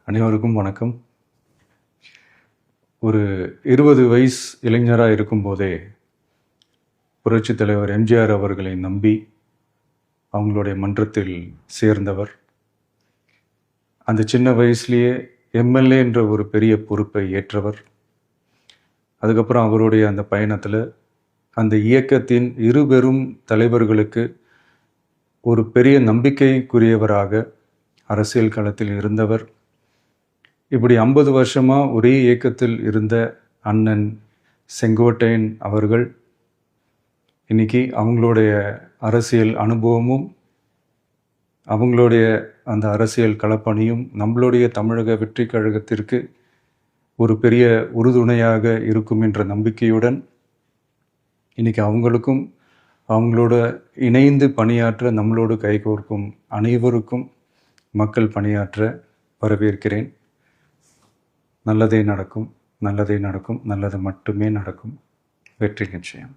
அனைவருக்கும் வணக்கம். ஒரு 20 வயசு இளைஞராக இருக்கும்போதே புரட்சித் தலைவர் எம்ஜிஆர் அவர்களை நம்பி அவங்களுடைய மன்றத்தில் சேர்ந்தவர். அந்த சின்ன வயசுலேயே எம்எல்ஏ என்ற ஒரு பெரிய பொறுப்பை ஏற்றவர். அதுக்கப்புறம் அவருடைய அந்த பயணத்தில் அந்த இயக்கத்தின் இருபெரும் தலைவர்களுக்கு ஒரு பெரிய நம்பிக்கைக்குரியவராக அரசியல் களத்தில் இருந்தவர். இப்படி 50 வருஷமாக ஒரே இயக்கத்தில் இருந்த அண்ணன் செங்கோட்டையன் அவர்கள் இன்னைக்கு அவங்களுடைய அரசியல் அனுபவமும் அவங்களுடைய அந்த அரசியல் களப்பணியும் நம்மளுடைய தமிழக வெற்றி கழகத்திற்கு ஒரு பெரிய உறுதுணையாக இருக்கும் என்ற நம்பிக்கையுடன் இன்னைக்கு அவங்களுக்கும் அவங்களோட இணைந்து பணியாற்ற நம்மளோடு கைகோர்க்கும் அனைவருக்கும் மக்கள் பணியாற்ற வரவேற்கிறேன். நல்லதே நடக்கும், நல்லதே நடக்கும், நல்லது மட்டுமே நடக்கும். வெற்றி நிச்சயம்.